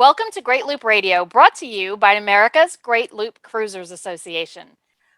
Welcome to Great Loop Radio, brought to you by America's Great Loop Cruisers Association.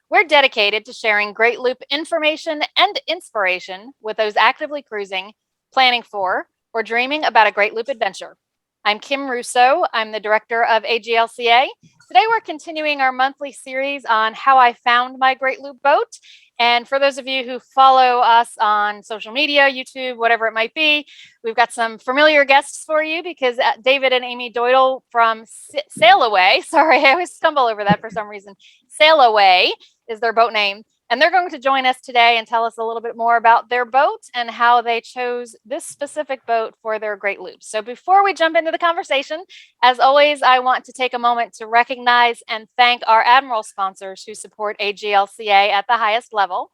We're dedicated to sharing Great Loop information and inspiration with those actively cruising, planning for, or dreaming about a Great Loop adventure. I'm Kim Russo. I'm the director of AGLCA. Today we're continuing our monthly series on how I found my Great Loop boat. And for those of you who follow us on social media, YouTube, whatever it might be, we've got some familiar guests for you because David and Amy Deutl from Selah Way, sorry, I always stumble over that for some reason. Selah Way is their boat name. And they're going to join us today and tell us a little bit more about their boat and how they chose this specific boat for their Great Loop. So before we jump into the conversation, as always, I want to take a moment to recognize and thank our Admiral sponsors who support AGLCA at the highest level.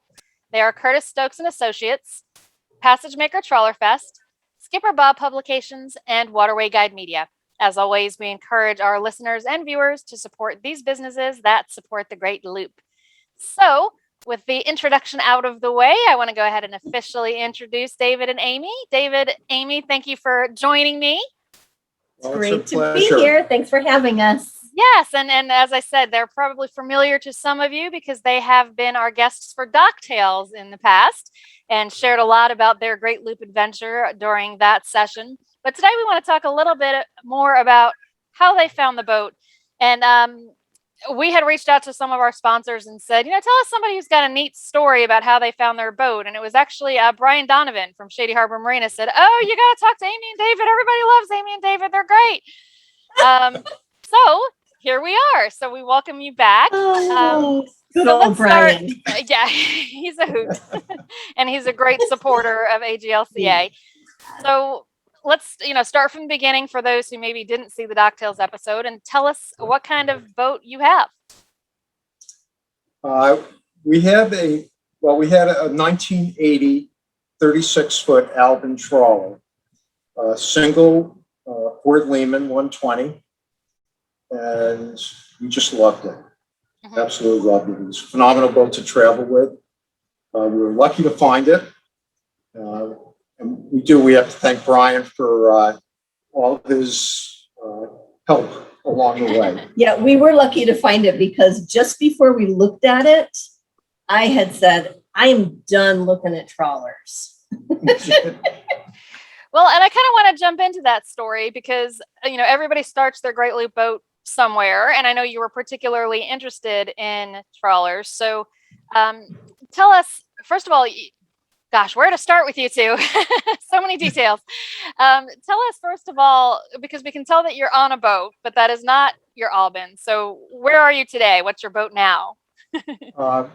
They are Curtis Stokes and Associates, Passage Maker Trawler Fest, Skipper Bob Publications, and Waterway Guide Media. As always, we encourage our listeners and viewers to support these businesses that support the Great Loop. So, with the introduction out of the way, I want to go ahead and officially introduce David and Amy. David, Amy, thank you for joining me. It's great to be here. Thanks for having us. Yes, and as I said, they're probably familiar to some of you because they have been our guests for Dock Tales in the past and shared a lot about their Great Loop adventure during that session. But today we want to talk a little bit more about how they found the boat. And we had reached out to some of our sponsors and said, tell us somebody who's got a neat story about how they found their boat. And it was actually Brian Donovan from Shady Harbor Marina said, oh, you got to talk to Amy and David. Everybody loves Amy and David. They're great. So here we are. So we welcome you back. Good old Brian. Yeah, he's a hoot. And he's a great supporter of AGLCA. So let's start from the beginning for those who maybe didn't see the Dock Tales episode and tell us what kind of boat you have. We had a 1980 36-foot Albin Trawler, single Fort Lehman 120, and we just loved it. Mm-hmm. Absolutely loved it. It was a phenomenal boat to travel with. We were lucky to find it. And we have to thank Brian for all of his help along the way. Yeah, we were lucky to find it because just before we looked at it, I had said, I am done looking at trawlers. Well, and I kind of want to jump into that story because, everybody starts their Great Loop boat somewhere. And I know you were particularly interested in trawlers. So tell us, first of all, gosh, where to start with you two? So many details. Tell us, first of all, because we can tell that you're on a boat, but that is not your Albin. So where are you today? What's your boat now?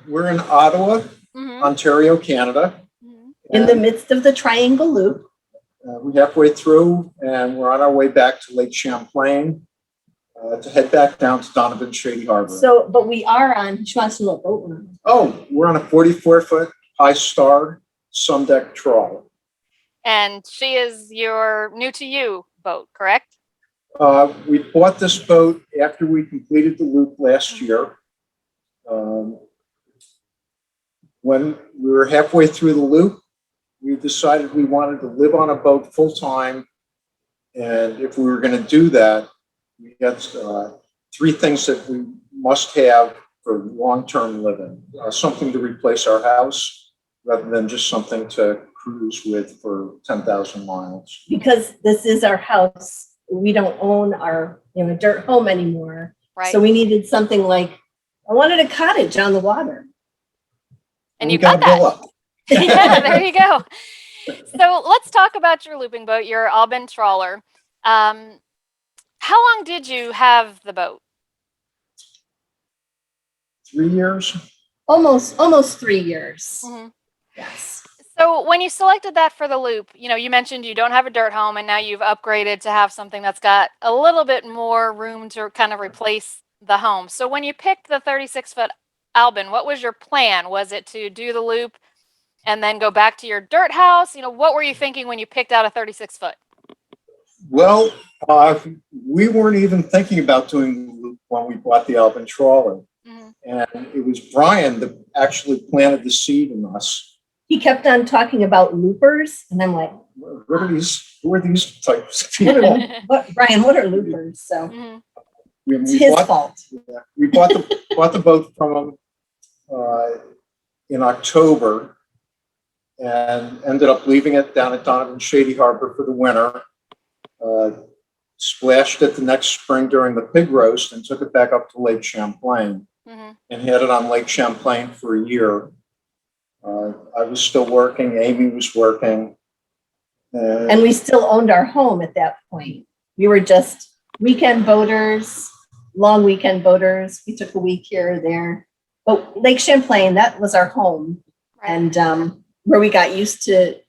We're in Ottawa, mm-hmm. Ontario, Canada. Mm-hmm. In the midst of the Triangle Loop. We're halfway through, and we're on our way back to Lake Champlain to head back down to Donovan Shady Harbor. So, but we are on, she wants to know what boat we're on. Oh, we're on a 44-foot high star sun deck trawler. And she is your new to you boat, correct? We bought this boat after we completed the loop last year. When we were halfway through the loop, we decided we wanted to live on a boat full time. And if we were going to do that, we had three things that we must have for long-term living. Something to replace our house, rather than just something to cruise with for 10,000 miles. Because this is our house. We don't own our dirt home anymore. Right. So we needed something like, I wanted a cottage on the water. And you got that. Yeah, there you go. So let's talk about your looping boat, your Albin Trawler. How long did you have the boat? 3 years. Almost 3 years. Mm-hmm. Yes. So when you selected that for the loop, you mentioned you don't have a dirt home and now you've upgraded to have something that's got a little bit more room to kind of replace the home. So when you picked the 36-foot Albin, what was your plan? Was it to do the loop and then go back to your dirt house? What were you thinking when you picked out a 36-foot? Well, we weren't even thinking about doing the loop when we bought the Albin Trawler. Mm-hmm. And it was Brian that actually planted the seed in us. He kept on talking about loopers, and I'm like, what are these? Who are these types of What people? are, Brian, what are loopers? So Mhm. it's his fault. We bought the boat from him in October, and ended up leaving it down at Donovan Shady Harbor for the winter. Splashed it the next spring during the pig roast and took it back up to Lake Champlain, Mhm. and had it on Lake Champlain for a year. I was still working. Amy was working. And we still owned our home at that point. We were just weekend boaters, long weekend boaters. We took a week here or there. But Lake Champlain, that was our home. Right. And where we got used to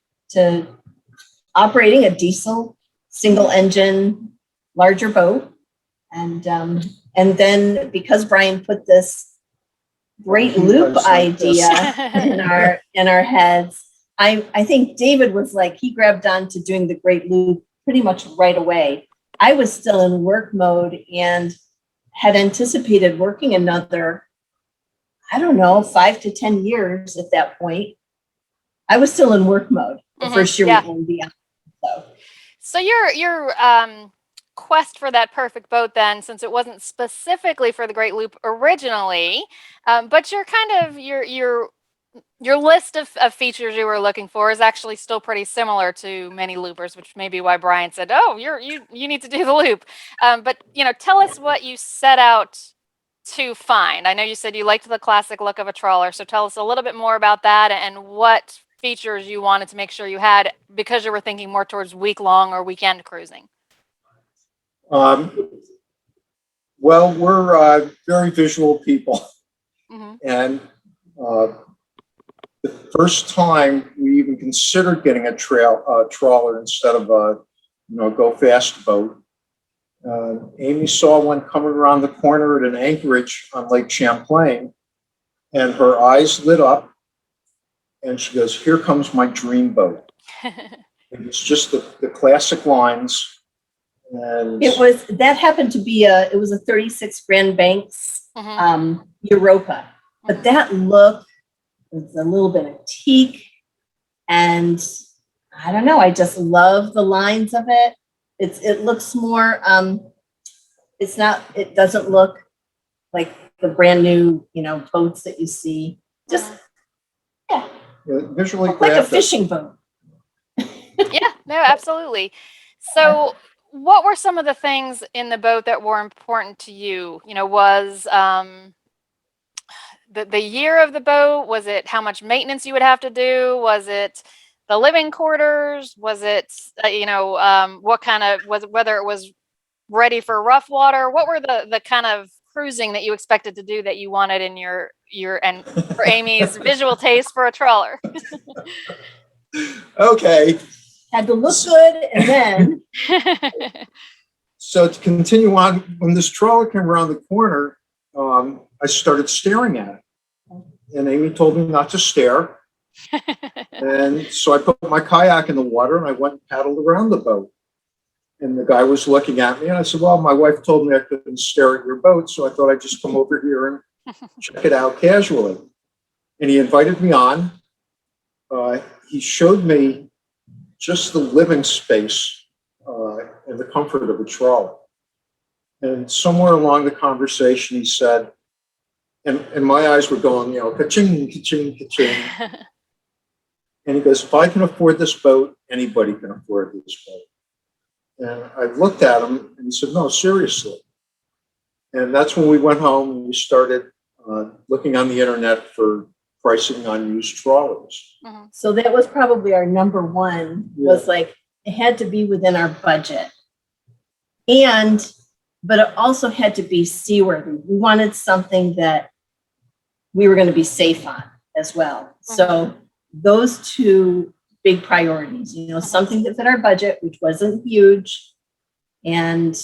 operating a diesel, single engine, larger boat. And then because Brian put this great loop idea in our heads, I think David was like, he grabbed on to doing the great loop pretty much right away. I was still in work mode and had anticipated working another, I don't know, 5 to 10 years at that point. I was still in work mode the first year we owned the yacht. So your quest for that perfect boat then, since it wasn't specifically for the Great Loop originally, but your kind of your list of features you were looking for is actually still pretty similar to many loopers, which may be why Brian said, "Oh, you need to do the loop." But tell us what you set out to find. I know you said you liked the classic look of a trawler, so tell us a little bit more about that and what features you wanted to make sure you had, because you were thinking more towards week-long or weekend cruising. Well, we're very visual people, Mm-hmm. and the first time we even considered getting a trawler instead of a go fast boat, Amy saw one coming around the corner at an anchorage on Lake Champlain, and her eyes lit up, and she goes, "Here comes my dream boat." It was just the classic lines. And that happened to be it was a 36 Grand Banks Europa, but that look was a little bit of teak, and I don't know, I just love the lines of it. It looks more it doesn't look like the brand new boats that you see. Just visually like a fishing boat. Yeah, no, absolutely. So what were some of the things in the boat that were important to you? Was the year of the boat? Was it how much maintenance you would have to do? Was it the living quarters? Was it, what kind of, whether it was ready for rough water? What were the kind of cruising that you expected to do that you wanted in your and for Amy's visual taste for a trawler? Okay. Had to look good, and then. So to continue on, when this trawler came around the corner, I started staring at it, and Amy told me not to stare. And so I put my kayak in the water and I went and paddled around the boat. And the guy was looking at me, and I said, "Well, my wife told me I couldn't stare at your boat, so I thought I'd just come over here and check it out casually." And he invited me on. He showed me just the living space and the comfort of a trawler. And somewhere along the conversation, he said, and my eyes were going, ka-ching, ka-ching, ka-ching. And he goes, "If I can afford this boat, anybody can afford this boat." And I looked at him and he said, "No, seriously." And that's when we went home and we started looking on the internet for pricing on used trawlers. Mm-hmm. So that was probably our number one, was like, it had to be within our budget. But it also had to be seaworthy. We wanted something that we were going to be safe on as well. Mm-hmm. So those two big priorities, something that fit our budget, which wasn't huge, and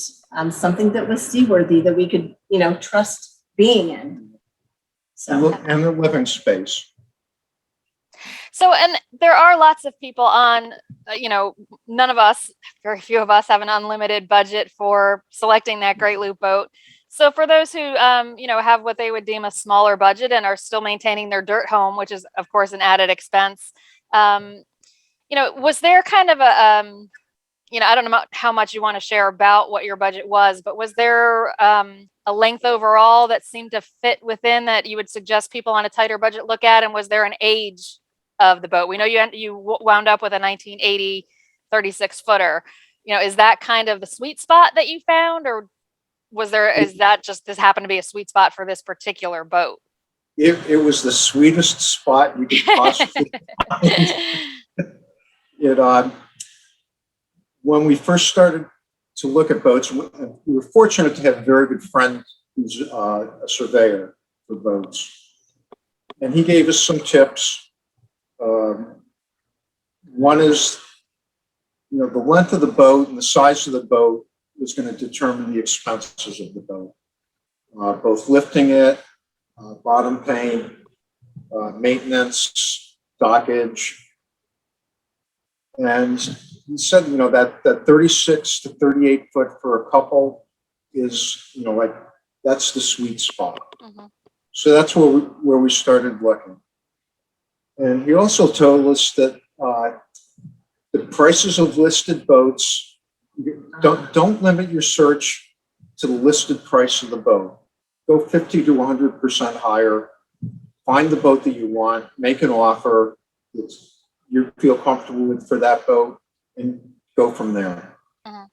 something that was seaworthy that we could, trust being in. So. And the living space. So, and there are lots of people on, none of us, very few of us have an unlimited budget for selecting that Great Loop boat. So for those who, have what they would deem a smaller budget and are still maintaining their dirt home, which is, of course, an added expense, Was there kind of a, I don't know how much you want to share about what your budget was, but was there a length overall that seemed to fit within that you would suggest people on a tighter budget look at? And was there an age of the boat? We know you wound up with a 1980 36 footer. Is that kind of the sweet spot that you found, or is that just this happened to be a sweet spot for this particular boat? It was the sweetest spot you could possibly find. When we first started to look at boats, we were fortunate to have a very good friend who's a surveyor for boats. And he gave us some tips. One is, the length of the boat and the size of the boat was going to determine the expenses of the boat. Both lifting it, bottom paint, maintenance, dockage. And he said, that 36 to 38 foot for a couple is, that's the sweet spot. Mm-hmm. So that's where we started looking. And he also told us that the prices of listed boats, don't limit your search to the listed price of the boat. Go 50 to 100% higher. Find the boat that you want, make an offer that you feel comfortable with for that boat, and go from there. Uh-huh.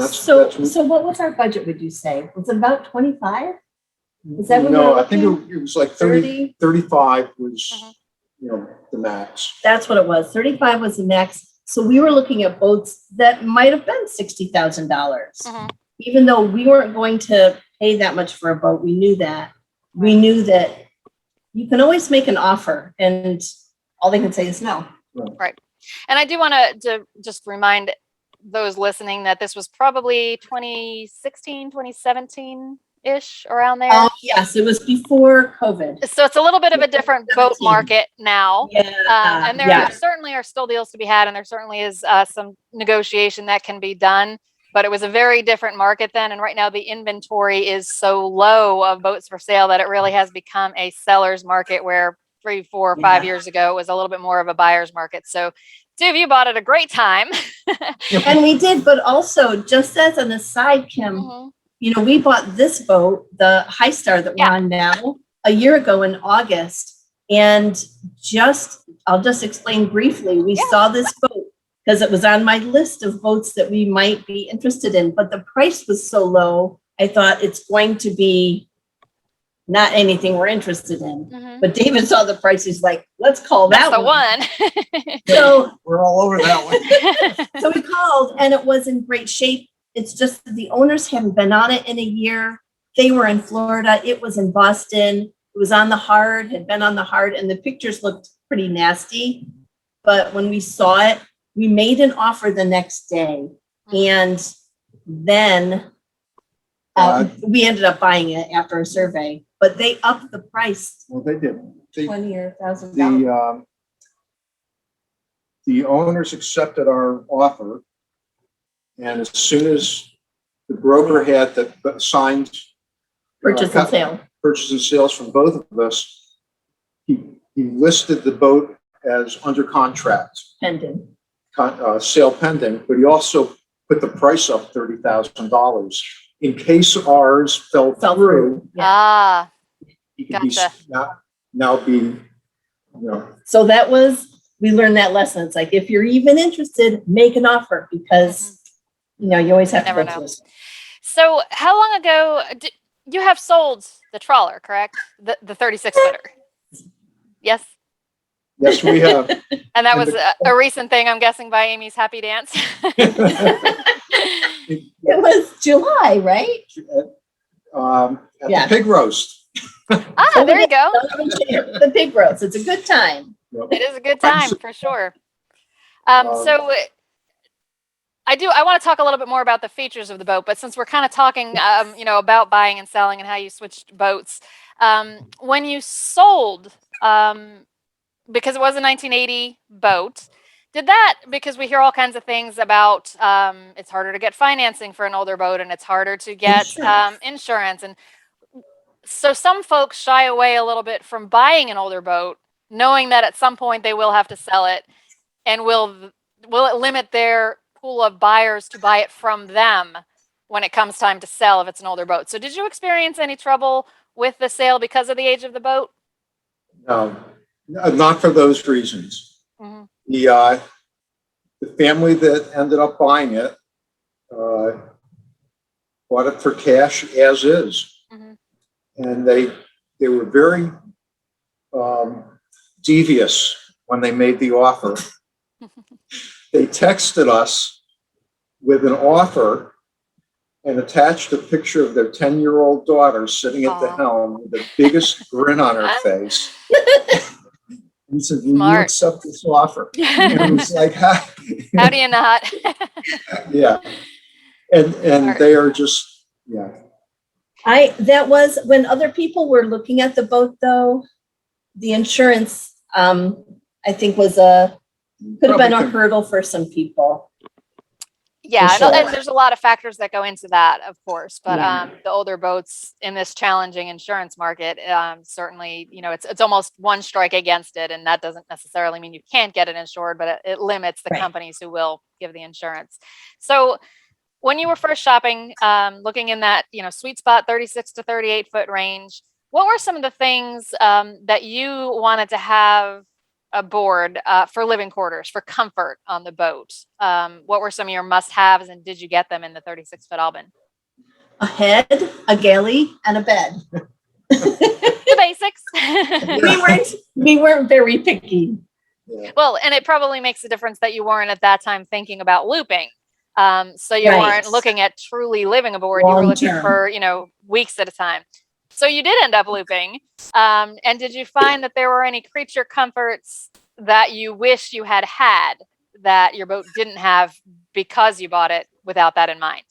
So what was our budget, would you say? Was it about 25? Is that no, I think it was like 30, 35 was, uh-huh. The max. That's what it was. 35 was the max. So we were looking at boats that might have been $60,000. Uh-huh. Even though we weren't going to pay that much for a boat, we knew that. We knew that you can always make an offer, and all they can say is no. Right. And I do want to just remind those listening that this was probably 2016, 2017-ish, around there. Oh, yes. It was before COVID. So it's a little bit of a different boat market now. Yeah. And there certainly are still deals to be had, and there certainly is some negotiation that can be done. But it was a very different market then. And right now the inventory is so low of boats for sale that it really has become a seller's market, where 3, 4, 5 years ago it was a little bit more of a buyer's market. So two of you bought at a great time. And we did, but also, just as an aside, Kim, mm-hmm. We bought this boat, the High Star that we're on now, a year ago in August. And I'll just explain briefly. We saw this boat because it was on my list of boats that we might be interested in, but the price was so low, I thought it's going to be not anything we're interested in. Mm-hmm. But David saw the price. He's like, let's call that one. So we're all over that one. So we called, and it was in great shape. It's just that the owners hadn't been on it in a year. They were in Florida. It was in Boston. It was on the hard, had been on the hard, and the pictures looked pretty nasty. But when we saw it, we made an offer the next day. And then we ended up buying it after a survey. But they upped the price. Well, they did. $20,000 or $1,000. The owners accepted our offer, and as soon as the broker had the signed purchase and sales from both of us, he listed the boat as under contract, pending, sale pending. But he also put the price up $30,000 in case ours fell through. Yeah. He could now be, So we learned that lesson. It's like, if you're even interested, make an offer, because, you always have to go through this. So how long ago you have sold the trawler, correct? The 36 footer. Yes. Yes, we have. And that was a recent thing, I'm guessing, by Amy's happy dance. It was July, right? At the pig roast. There you go. The pig roast. It's a good time. Yep. It is a good time for sure. So I want to talk a little bit more about the features of the boat, but since we're kind of talking, about buying and selling and how you switched boats, when you sold, because it was a 1980 boat, because we hear all kinds of things about it's harder to get financing for an older boat, and it's harder to get insurance. And so some folks shy away a little bit from buying an older boat, knowing that at some point they will have to sell it, and will it limit their pool of buyers to buy it from them when it comes time to sell if it's an older boat? So did you experience any trouble with the sale because of the age of the boat? No, not for those reasons. Mm-hmm. The family that ended up buying it bought it for cash as is. Mm-hmm. And they were very devious when they made the offer. They texted us with an offer and attached a picture of their 10-year-old daughter sitting at the helm with the biggest grin on her face. He said, "Will you accept this offer?" And it was like, how do you not? Yeah. And they are just, yeah. That was when other people were looking at the boat, though, the insurance, I think could have been a hurdle for some people. Yeah, sure. And there's a lot of factors that go into that, of course. But the older boats in this challenging insurance market, certainly, it's almost one strike against it, and that doesn't necessarily mean you can't get it insured, but it limits the companies who will give the insurance. So when you were first shopping, looking in that sweet spot 36 to 38 foot range, what were some of the things that you wanted to have aboard for living quarters, for comfort on the boat? What were some of your must-haves, and did you get them in the 36-foot Albin? A head, a galley, and a bed. The basics. we weren't very picky. Yeah. Well, and it probably makes a difference that you weren't at that time thinking about looping. So you weren't looking at truly living aboard. You were looking for, weeks at a time. So you did end up looping. And did you find that there were any creature comforts that you wish you had that your boat didn't have because you bought it without that in mind?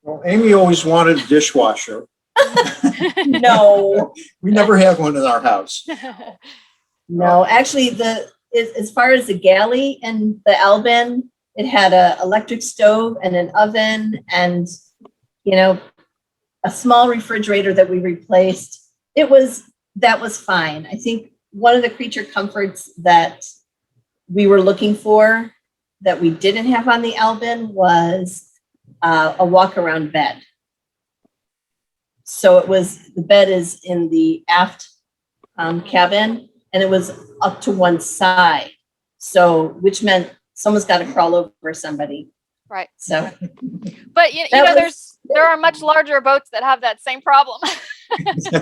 Well, Amy always wanted a dishwasher. No. We never had one in our house. No, actually, as far as the galley and the Albin, it had an electric stove and an oven and, a small refrigerator that we replaced. That was fine. I think one of the creature comforts that we were looking for that we didn't have on the Albin was a walk-around bed. So the bed is in the aft cabin, and it was up to one side. So, which meant someone's got to crawl over somebody. Right. So, but there are much larger boats that have that same problem.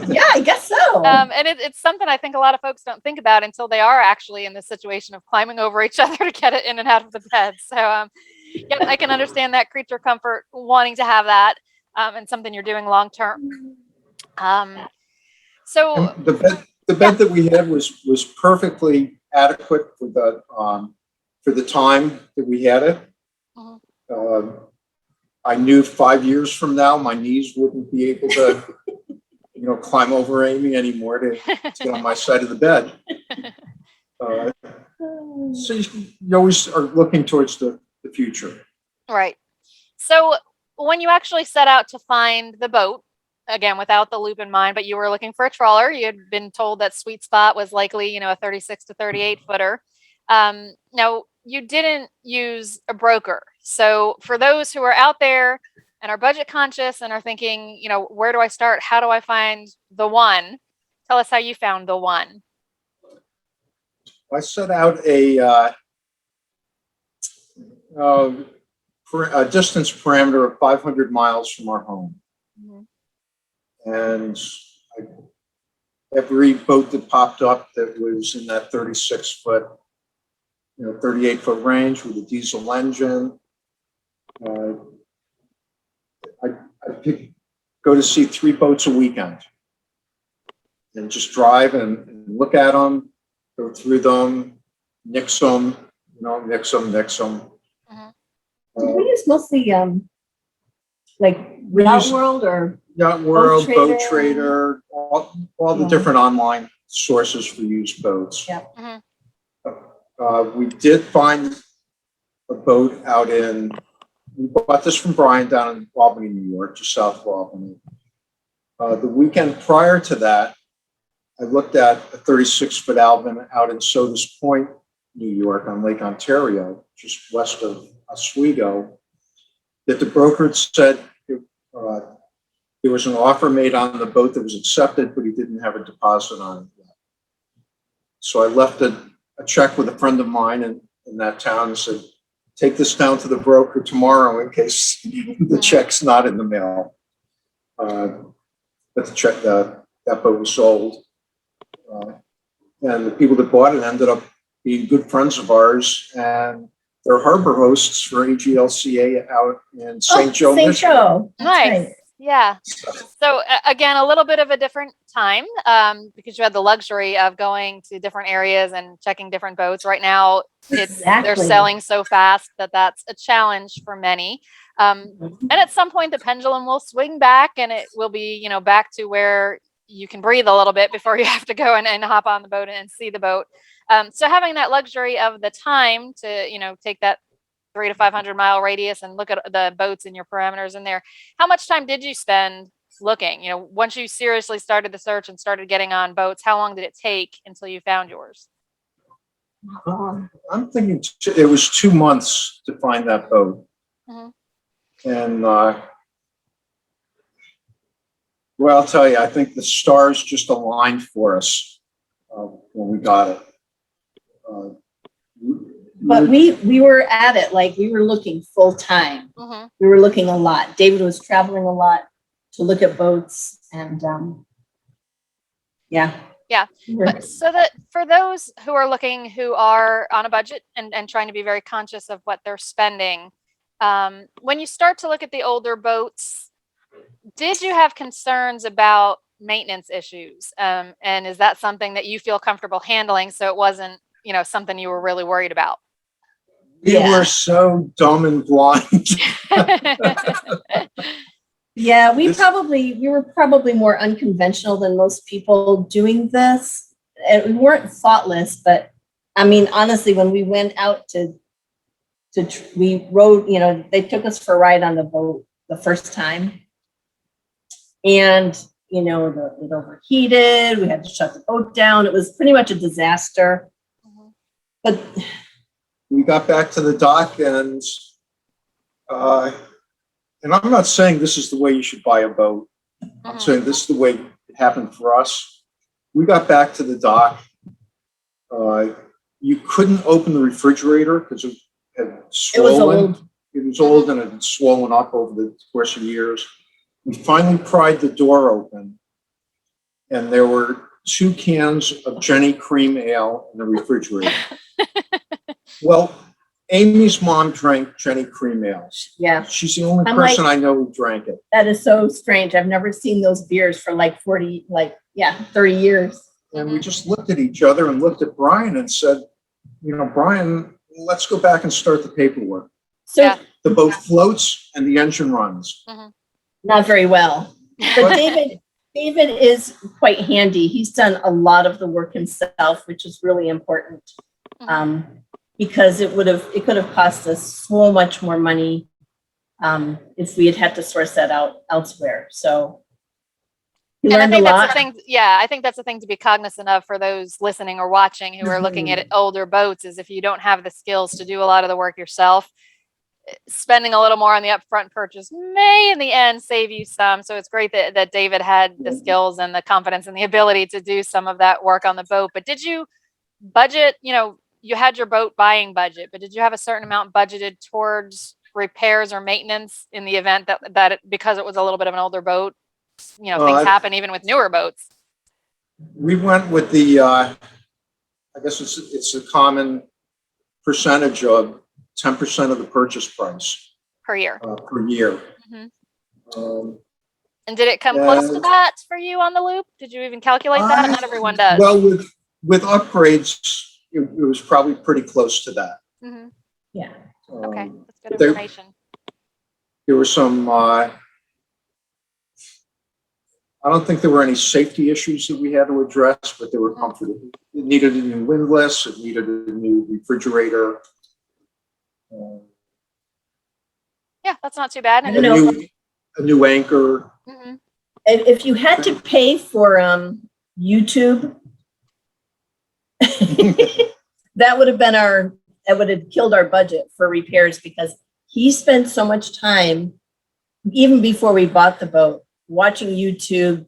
Yeah, I guess so. And it's something I think a lot of folks don't think about until they are actually in the situation of climbing over each other to get it in and out of the bed. So, yeah, I can understand that creature comfort, wanting to have that, and something you're doing long term. So and the bed that we had was perfectly adequate for the time that we had it. Mm-hmm. I knew 5 years from now my knees wouldn't be able to, climb over Amy anymore to get on my side of the bed. So you always are looking towards the future. Right. So when you actually set out to find the boat, again, without the loop in mind, but you were looking for a trawler, you had been told that sweet spot was likely, a 36 to 38 footer. Now, you didn't use a broker. So for those who are out there and are budget conscious and are thinking, where do I start? How do I find the one? Tell us how you found the one. I set out a distance parameter of 500 miles from our home. Mm-hmm. And every boat that popped up that was in that 36-foot, 38-foot range with a diesel engine, I'd go to see 3 boats a weekend and just drive and look at them, go through them, nix them. Mm-hmm. We use mostly like Yacht World or Yacht World, Boat Trader, all the different online sources for used boats. Yeah. Mm-hmm. We did find a boat we bought this from Brian down in Albany, New York, just south of Albany. The weekend prior to that, I looked at a 36-foot Albin out in Sodas Point, New York, on Lake Ontario, just west of Oswego, that the broker had said there was an offer made on the boat that was accepted, but he didn't have a deposit on it yet. So I left a check with a friend of mine in that town and said, take this down to the broker tomorrow in case the check's not in the mail. But the check, that boat was sold. And the people that bought it ended up being good friends of ours, and they're harbor hosts for AGLCA out in St. Joe, St. Michigan. Joe. That's Nice. right. Yeah. So again, a little bit of a different time because you had the luxury of going to different areas and checking different boats. Right now, they're Exactly. selling so fast that that's a challenge for many. And at some point, the pendulum will swing back, and it will be, you know, back to where you can breathe a little bit before you have to go and hop on the boat and see the boat. So having that luxury of the time to, you know, take that 300 to 500 mile radius and look at the boats and your parameters in there. How much time did you spend looking? You know, once you seriously started the search and started getting on boats, how long did it take until you found yours? I'm thinking it was 2 months to find that boat. And well, I'll tell you, I think the stars just aligned for us when we got it. But we were at it, like we were looking full time. We were looking a lot. David was traveling a lot to look at boats, and yeah. But so that for those who are looking, who are on a budget and trying to be very conscious of what they're spending, when you start to look at the older boats, did you have concerns about maintenance issues? And is that something that you feel comfortable handling, so it wasn't, you know, something you were really worried about? We were so dumb and blind. Yeah, we were probably more unconventional than most people doing this. And we weren't thoughtless, but I mean, honestly, when we went out we rode, you know, they took us for a ride on the boat the first time. And, you know, it overheated. We had to shut the boat down. It was pretty much a disaster. But we got back to the dock, and I'm not saying this is the way you should buy a boat. I'm saying this is the way it happened for us. We got back to the dock. You couldn't open the refrigerator because it had swollen. It was old and it had swollen up over the course of years. We finally pried the door open, and there were 2 cans of Jenny Cream Ale in the refrigerator. Well, Amy's mom drank Jenny Cream Ale. yeah, She's the only I'm person I know who drank it. that is so strange. I've never seen those beers for like 30 years. And we just looked at each other and looked at Brian and said, you know, Brian, let's go back and start the paperwork. So The boat floats and the engine runs. not very well. But David is quite handy. He's done a lot of the work himself, which is really important. Because it could have cost us so much more money if we had to source that out elsewhere. So he learned a lot. That's the thing. Yeah, I think that's the thing to be cognizant of for those listening or watching who are looking at older boats, is if you don't have the skills to do a lot of the work yourself, spending a little more on the upfront purchase may in the end save you some. So it's great that David had the skills and the confidence and the ability to do some of that work on the boat. But did you budget, you know, you had your boat buying budget, but did you have a certain amount budgeted towards repairs or maintenance in the event that because it was a little bit of an older boat, you know, things happen even with newer boats? We went with the, I guess it's a common percentage of 10% of the purchase price Per year. per year. And did it come close to that for you on the loop? Did you even calculate that? Not everyone does. Well, with upgrades, it was probably pretty close to that. Yeah. Okay, that's good information. There were some, I don't think there were any safety issues that we had to address, but they were comfortable. It needed a new windlass. It needed a new refrigerator. Yeah, that's not too bad. And a new anchor. If you had to pay for YouTube. That would have killed our budget for repairs, because he spent so much time, even before we bought the boat, watching YouTube,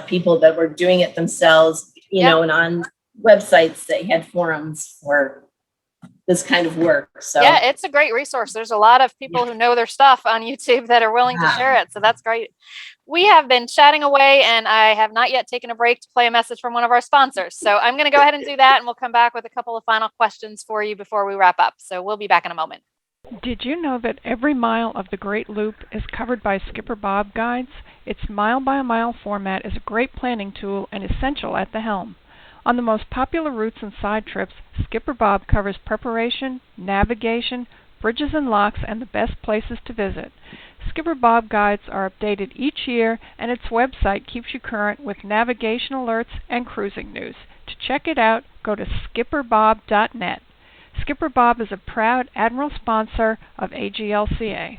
people that were doing it themselves, you know, and on websites they had forums for this kind of work. So yeah, it's a great resource. There's a lot of people who know their stuff on YouTube that are willing to share it. So that's great. We have been chatting away, and I have not yet taken a break to play a message from one of our sponsors. So I'm going to go ahead and do that, and we'll come back with a couple of final questions for you before we wrap up. So we'll be back in a moment. Did you know that every mile of the Great Loop is covered by Skipper Bob guides? Its mile-by-mile format is a great planning tool and essential at the helm. On the most popular routes and side trips, Skipper Bob covers preparation, navigation, bridges and locks, and the best places to visit. Skipper Bob guides are updated each year, and its website keeps you current with navigation alerts and cruising news. To check it out, go to skipperbob.net. Skipper Bob is a proud Admiral sponsor of AGLCA.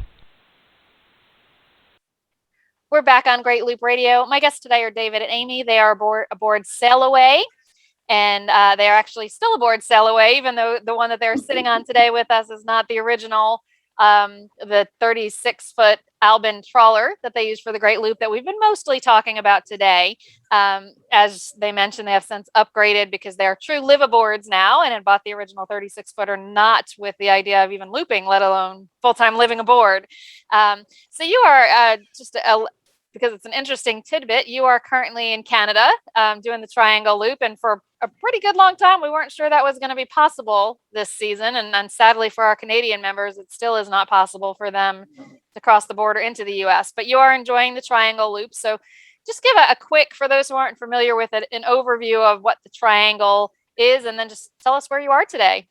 We're back on Great Loop Radio. My guests today are David and Amy. They are aboard Selah Way, and they are actually still aboard Selah Way, even though the one that they're sitting on today with us is not the original, the 36-foot Albin Trawler that they use for the Great Loop that we've been mostly talking about today. As they mentioned, they have since upgraded because they are true liveaboards now, and had bought the original 36-footer not with the idea of even looping, let alone full-time living aboard. So you are because it's an interesting tidbit, you are currently in Canada doing the Triangle Loop, and for a pretty good long time we weren't sure that was going to be possible this season, and sadly for our Canadian members it still is not possible for them to cross the border into the US, but you are enjoying the Triangle Loop. So just give a quick, for those who aren't familiar with it, an overview of what the Triangle is, and then just tell us where you are today.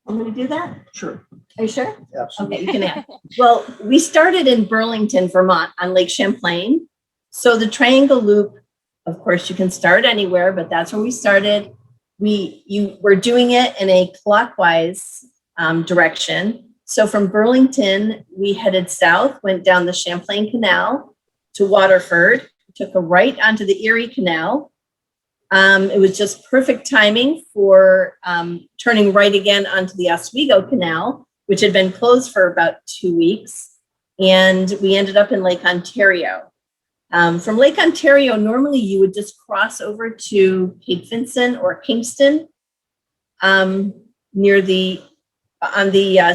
I'm going to do that. Sure. Are you sure? Absolutely. Okay, you can add. Well, we started in Burlington, Vermont on Lake Champlain. So the Triangle Loop, of course, you can start anywhere, but that's where we started. You were doing it in a clockwise direction. So from Burlington, we headed south, went down the Champlain Canal to Waterford, took a right onto the Erie Canal. It was just perfect timing for turning right again onto the Oswego Canal, which had been closed for about 2 weeks. And we ended up in Lake Ontario. From Lake Ontario, normally you would just cross over to Cape Vincent or Kingston on the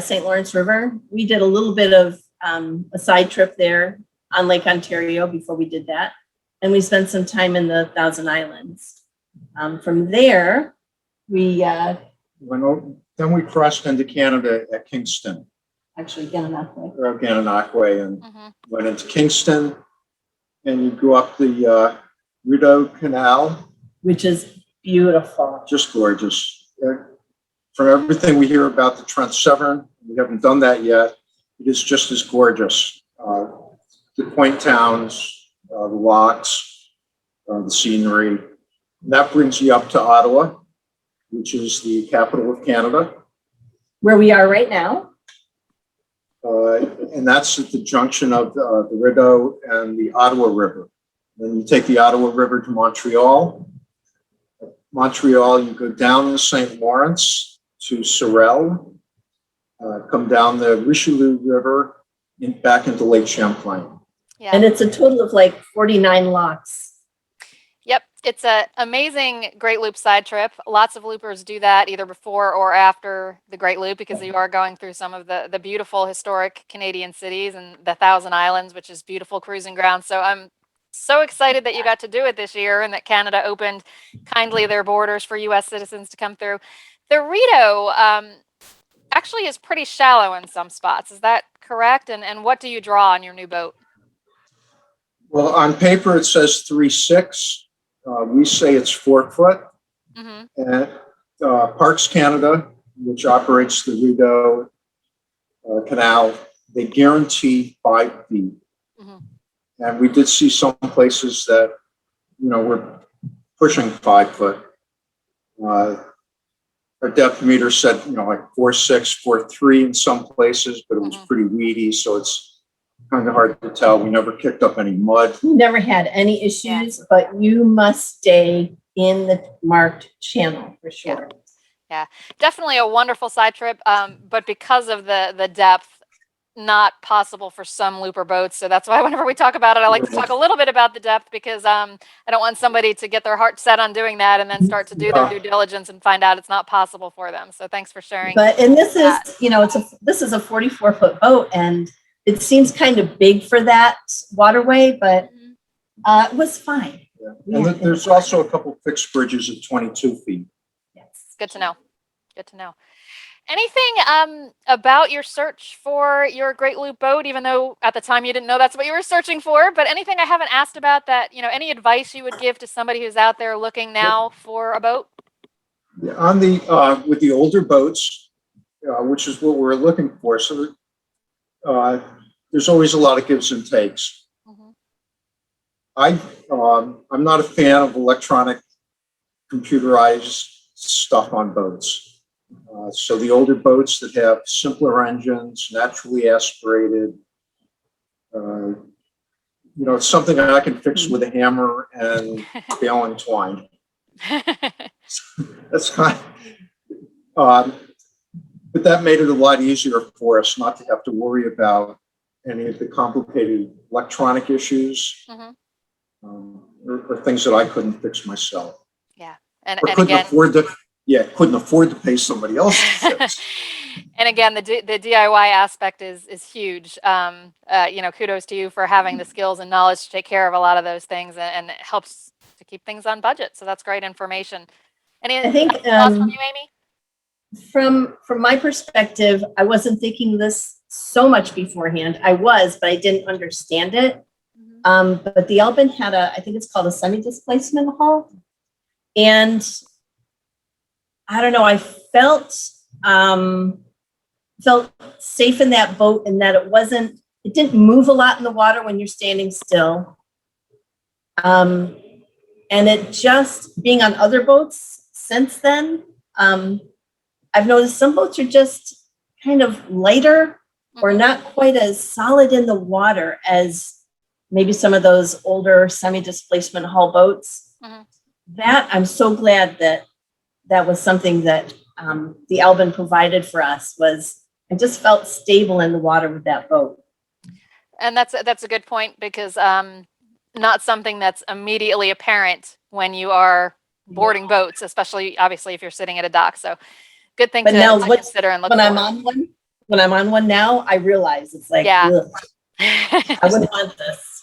St. Lawrence River. We did a little bit of a side trip there on Lake Ontario before we did that. And we spent some time in the Thousand Islands. From there, we Then we crossed into Canada at Kingston, actually Gananoque. or Gananoque, and went into Kingston, and you go up the Rideau Canal. Which is beautiful. Just gorgeous. From everything we hear about the Trent Severn, we haven't done that yet. It is just as gorgeous. The quaint towns, the locks, the scenery. And that brings you up to Ottawa, which is the capital of Canada. Where we are right now. And that's at the junction of the Rideau and the Ottawa River. Then you take the Ottawa River to Montreal. Montreal, you go down the St. Lawrence to Sorel, come down the Richelieu River back into Lake Champlain. Yeah. And it's a total of like 49 locks. Yep. It's an amazing Great Loop side trip. Lots of loopers do that either before or after the Great Loop, because you are going through some of the beautiful historic Canadian cities and the Thousand Islands, which is beautiful cruising ground. So I'm so excited that you got to do it this year and that Canada opened kindly their borders for US citizens to come through. The Rideau actually is pretty shallow in some spots. Is that correct? And what do you draw on your new boat? Well, on paper, it says 3.6. We say it's 4 foot. And Parks Canada, which operates the Rideau Canal, they guarantee 5 feet. And we did see some places that, were pushing 5 foot. Our depth meter said, like 4.6, 4.3 in some places, but it was pretty weedy. So it's kind of hard to tell. We never kicked up any mud. We never had any issues, but you must stay in the marked channel for sure. Yeah, definitely a wonderful side trip. But because of the depth, not possible for some looper boats. So that's why whenever we talk about it, I like to talk a little bit about the depth because I don't want somebody to get their heart set on doing that and then start to do their due diligence and find out it's not possible for them. So thanks for sharing. But and this is, you know, this is a 44-foot boat, and it seems kind of big for that waterway, but it was fine. Yeah. And there's also a couple fixed bridges at 22 feet. Yes, good to know. Good to know. Anything about your search for your Great Loop boat, even though at the time you didn't know that's what you were searching for, but anything I haven't asked about that, you know, any advice you would give to somebody who's out there looking now for a boat? Yeah, on the with the older boats, which is what we're looking for. So there's always a lot of gives and takes. I'm not a fan of electronic computerized stuff on boats. So the older boats that have simpler engines, naturally aspirated, you know, it's something that I can fix with a hammer and bale and twine. That's kind of, but that made it a lot easier for us not to have to worry about any of the complicated electronic issues or things that I couldn't fix myself. Yeah, and couldn't again, couldn't afford to pay somebody else to fix. And again, the DIY aspect is huge. You know, kudos to you for having the skills and knowledge to take care of a lot of those things, and it helps to keep things on budget. So that's great information. I think thoughts from you, Amy? From my perspective, I wasn't thinking this so much beforehand. I was, but I didn't understand it. But the Albin had I think it's called a semi-displacement hull, and I don't know, I felt safe in that boat, and that it didn't move a lot in the water when you're standing still. And it just, being on other boats since then, I've noticed some boats are just kind of lighter or not quite as solid in the water as maybe some of those older semi-displacement hull boats. That I'm so glad that was something that the Albin provided for us. I just felt stable in the water with that boat. And that's a good point, because not something that's immediately apparent when you are boarding boats, especially obviously if you're sitting at a dock. So good thing to consider and look when for. When I'm on one now, I realize it's like, ugh, I wouldn't want this.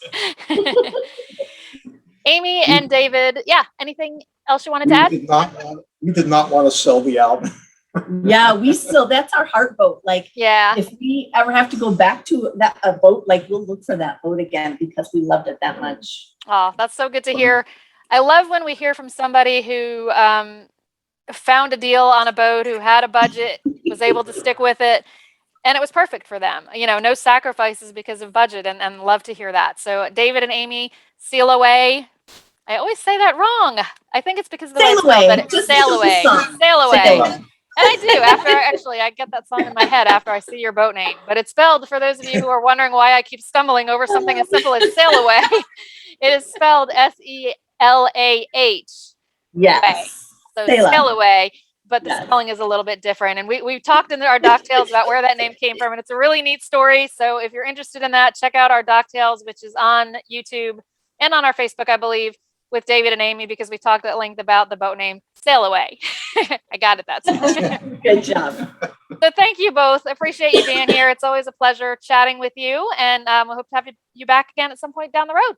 Amy and David, anything else you wanted to add? We did not want to sell the Albin. Yeah, that's our heart boat. Like, if we ever have to go back to a boat, like, we'll look for that boat again because we loved it that much. Oh, that's so good to hear. I love when we hear from somebody who found a deal on a boat, who had a budget, was able to stick with it, and it was perfect for them. You know, no sacrifices because of budget, and love to hear that. So David and Amy, Selah Way. I always say that wrong. I think it's because of the way it's spelled, but it's Selah Way. Selah Way. And I do, I get that song in my head after I see your boat name. But it's spelled, for those of you who are wondering why I keep stumbling over something as simple as Selah Way, it is spelled Selah. Yes. So Selah Way, but the spelling is a little bit different. And we've talked in our Dock Tales about where that name came from, and it's a really neat story. So if you're interested in that, check out our Dock Tales, which is on YouTube and on our Facebook, I believe, with David and Amy, because we talked at length about the boat name Selah Way. I got it that time. Good job. So thank you both. Appreciate you being here. It's always a pleasure chatting with you, and we hope to have you back again at some point down the road.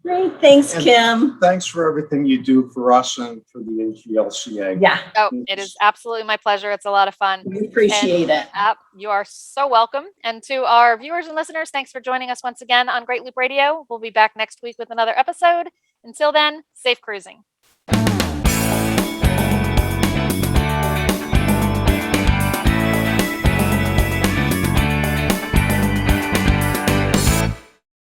Great. Thanks, Kim. Thanks for everything you do for us and for the AGLCA. Yeah. Oh, it is absolutely my pleasure. It's a lot of fun. We appreciate it. You are so welcome. And to our viewers and listeners, thanks for joining us once again on Great Loop Radio. We'll be back next week with another episode. Until then, safe cruising.